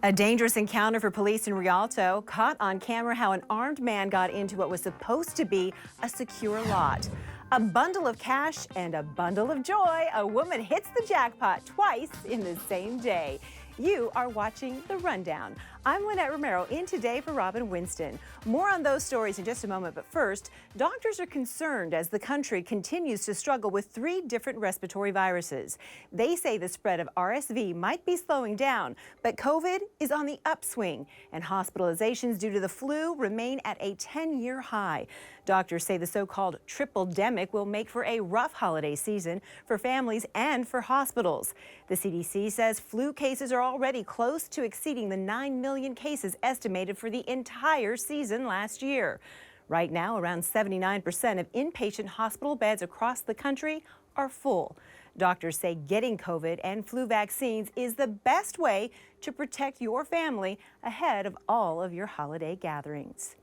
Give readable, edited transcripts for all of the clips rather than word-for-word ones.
A dangerous encounter for police in Rialto. Caught on camera how an armed man got into what was supposed to be a secure lot. A bundle of cash and a bundle of joy. A woman hits the jackpot twice in the same day. You are watching The Rundown. I'm Lynette Romero, in today for Robin Winston. More on those stories in just a moment, but first, doctors are concerned as the country continues to struggle with 3 different respiratory viruses. They say the spread of RSV might be slowing down, but COVID is on the upswing, and hospitalizations due to the flu remain at a 10-year high. Doctors say the so-called triple-demic will make for a rough holiday season for families and for hospitals. The CDC says flu cases are already close to exceeding the 9 million cases estimated for the entire season last year. Right now, around 79% of inpatient hospital beds across the country are full. Doctors say getting COVID and flu vaccines is the best way to protect your family ahead of all of your holiday gatherings.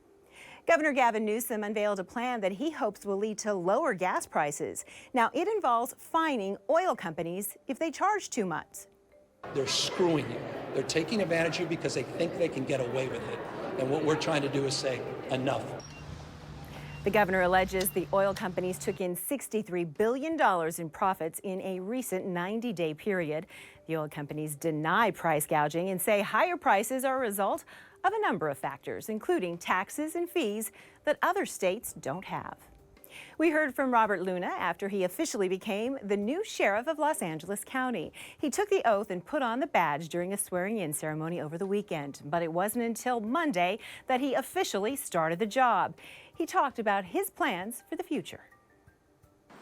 Governor Gavin Newsom unveiled a plan that he hopes will lead to lower gas prices. Now, it involves fining oil companies if they charge too much. They're screwing you. They're taking advantage of you because they think they can get away with it. And what we're trying to do is say, enough. The governor alleges the oil companies took in $63 billion in profits in a recent 90-day period. The oil companies deny price gouging and say higher prices are a result of a number of factors, including taxes and fees that other states don't have. We heard from Robert Luna after he officially became the new sheriff of Los Angeles County. He took the oath and put on the badge during a swearing-in ceremony over the weekend, but it wasn't until Monday that he officially started the job. He talked about his plans for the future.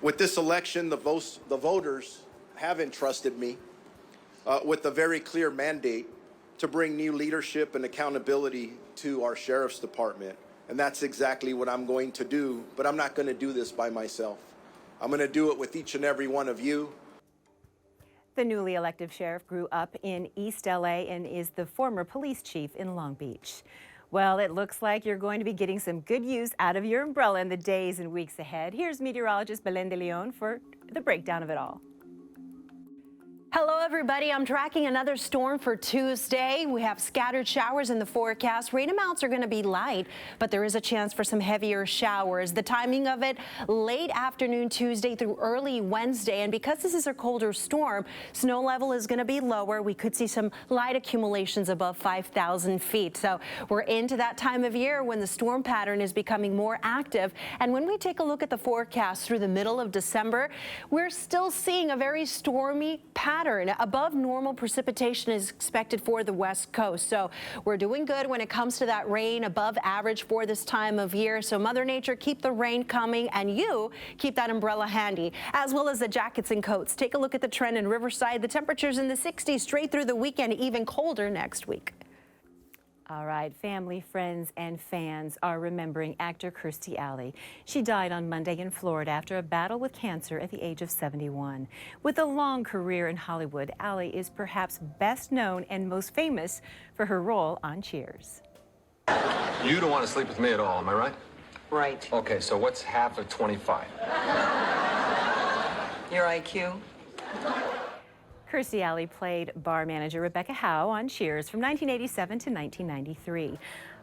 With this election, the voters have entrusted me with a very clear mandate to bring new leadership and accountability to our sheriff's department. And that's exactly what I'm going to do, but I'm not going to do this by myself. I'm going to do it with each and every one of you. The newly elected sheriff grew up in East LA and is the former police chief in Long Beach. Well, it looks like you're going to be getting some good use out of your umbrella in the days and weeks ahead. Here's meteorologist Belen de Leon for the breakdown of it all. Hello, everybody. I'm tracking another storm for Tuesday. We have scattered showers in the forecast. Rain amounts are going to be light, but there is a chance for some heavier showers. The timing of it, late afternoon Tuesday through early Wednesday. And because this is a colder storm, snow level is going to be lower. We could see some light accumulations above 5,000 feet. So we're into that time of year when the storm pattern is becoming more active. And when we take a look at the forecast through the middle of December, we're still seeing a very stormy pattern. Above normal precipitation is expected for the West Coast. So we're doing good when it comes to that rain, above average for this time of year. So Mother Nature, keep the rain coming, and you keep that umbrella handy, as well as the jackets and coats. Take a look at the trend in Riverside. The temperatures in the 60s straight through the weekend, even colder next week. All right, family, friends, and fans are remembering actor Kirstie Alley. She died on Monday in Florida after a battle with cancer at the age of 71. With a long career in Hollywood, Alley is perhaps best known and most famous for her role on Cheers. You don't want to sleep with me at all, am I right? Right. Okay, so what's half of 25? Your IQ? Kirstie Alley played bar manager Rebecca Howe on Cheers from 1987 to 1993.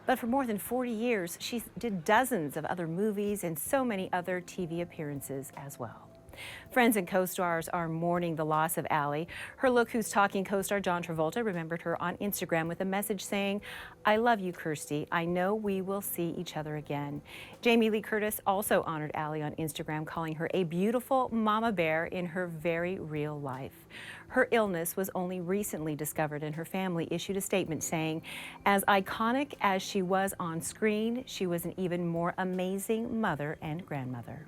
But for more than 40 years, she did dozens of other movies and so many other TV appearances as well. Friends and co-stars are mourning the loss of Alley. Her Look Who's Talking co-star John Travolta remembered her on Instagram with a message saying, "I love you, Kirstie. I know we will see each other again." Jamie Lee Curtis also honored Alley on Instagram, calling her a beautiful mama bear in her very real life. Her illness was only recently discovered, and her family issued a statement saying, "As iconic as she was on screen, she was an even more amazing mother and grandmother."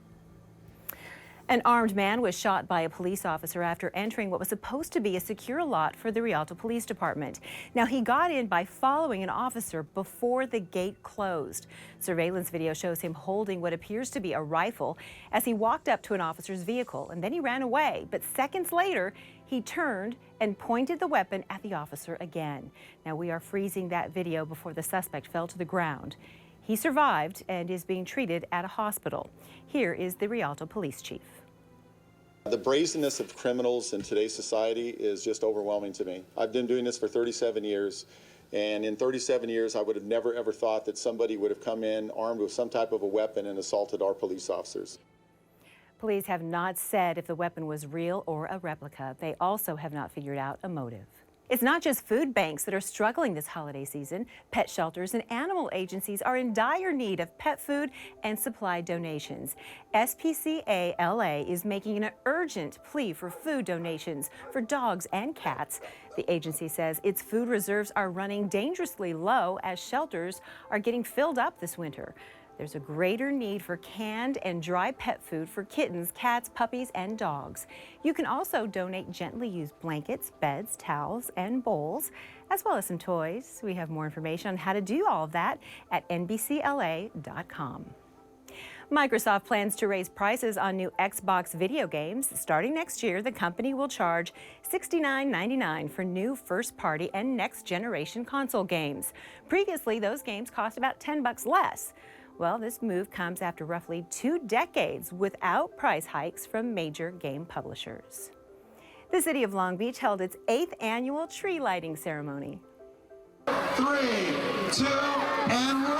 An armed man was shot by a police officer after entering what was supposed to be a secure lot for the Rialto Police Department. Now, he got in by following an officer before the gate closed. Surveillance video shows him holding what appears to be a rifle as he walked up to an officer's vehicle, and then he ran away. But seconds later, he turned and pointed the weapon at the officer again. Now, we are freezing that video before the suspect fell to the ground. He survived and is being treated at a hospital. Here is the Rialto police chief. The brazenness of criminals in today's society is just overwhelming to me. I've been doing this for 37 years, And in 37 years, I would have never, ever thought that somebody would have come in armed with some type of a weapon and assaulted our police officers. Police have not said if the weapon was real or a replica. They also have not figured out a motive. It's not just food banks that are struggling this holiday season. Pet shelters and animal agencies are in dire need of pet food and supply donations. NBCLA LA is making an urgent plea for food donations for dogs and cats. The agency says its food reserves are running dangerously low as shelters are getting filled up this winter. There's a greater need for canned and dry pet food for kittens, cats, puppies, and dogs. You can also donate gently used blankets, beds, towels, and bowls, as well as some toys. We have more information on how to do all of that at NBCLA.com. Microsoft plans to raise prices on new Xbox video games. Starting next year, the company will charge $69.99 for new first-party and next-generation console games. Previously, those games cost about $10 less. Well, this move comes after roughly 2 decades without price hikes from major game publishers. The city of Long Beach held its 8th annual tree lighting ceremony. 3, 2, and 1!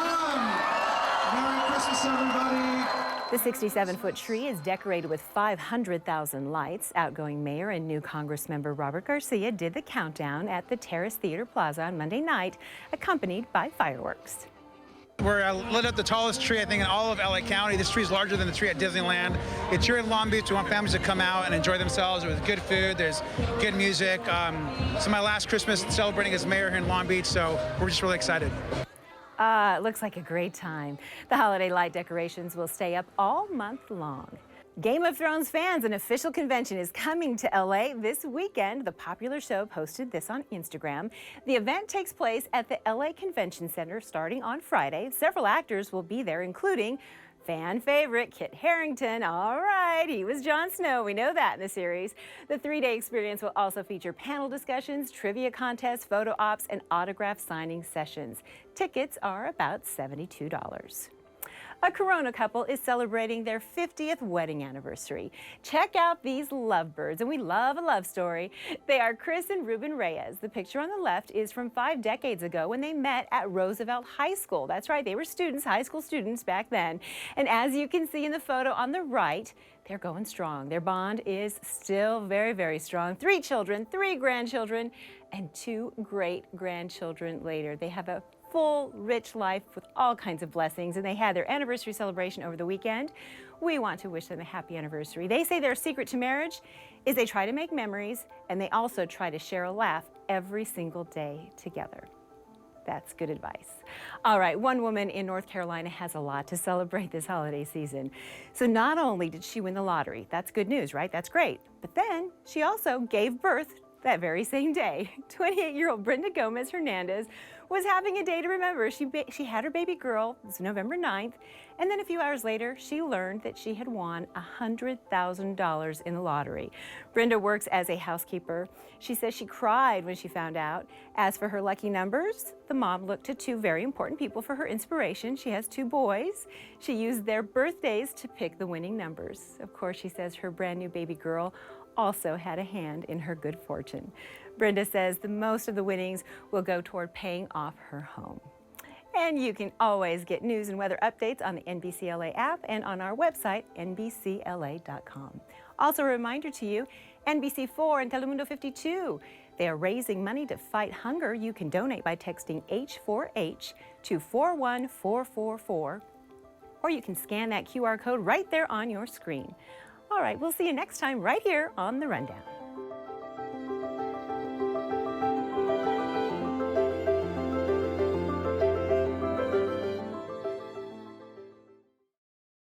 Merry Christmas, everybody! The 67-foot tree is decorated with 500,000 lights. Outgoing mayor and new Congressmember Robert Garcia did the countdown at the Terrace Theater Plaza on Monday night, accompanied by fireworks. We're lit up the tallest tree, I think, in all of LA County. This tree is larger than the tree at Disneyland. It's here in Long Beach. We want families to come out and enjoy themselves with good food. There's good music. It's my last Christmas celebrating as mayor here in Long Beach, so we're just really excited. It looks like a great time. The holiday light decorations will stay up all month long. Game of Thrones fans, an official convention is coming to LA this weekend. The popular show posted this on Instagram. The event takes place at the LA Convention Center starting on Friday. Several actors will be there, including fan favorite Kit Harington. All right, he was Jon Snow. We know that in the series. The 3-day experience will also feature panel discussions, trivia contests, photo ops, and autograph signing sessions. Tickets are about $72. A Corona couple is celebrating their 50th wedding anniversary. Check out these lovebirds, and we love a love story. They are Chris and Ruben Reyes. The picture on the left is from 5 decades ago when they met at Roosevelt High School. That's right, they were students, high school students back then. And as you can see in the photo on the right, they're going strong. Their bond is still very, very strong. 3 children, 3 grandchildren, and 2 great-grandchildren later. They have a full, rich life with all kinds of blessings, and they had their anniversary celebration over the weekend. We want to wish them a happy anniversary. They say their secret to marriage is they try to make memories, and they also try to share a laugh every single day together. That's good advice. All right, one woman in North Carolina has a lot to celebrate this holiday season. So not only did she win the lottery, that's good news, right? That's great. But then she also gave birth that very same day. 28-year-old Brenda Gomez Hernandez was having a day to remember. She had her baby girl, it's November 9th, and then a few hours later, she learned that she had won $100,000 in the lottery. Brenda works as a housekeeper. She says she cried when she found out. As for her lucky numbers, the mom looked to 2 very important people for her inspiration. She has 2 boys. She used their birthdays to pick the winning numbers. Of course, she says her brand new baby girl also had a hand in her good fortune. Brenda says the most of the winnings will go toward paying off her home. And you can always get news and weather updates on the NBCLA app and on our website, NBCLA.com. Also a reminder to you, NBC4 and Telemundo 52, they are raising money to fight hunger. You can donate by texting H4H to 41444, or you can scan that QR code right there on your screen. All right, we'll see you next time right here on The Rundown.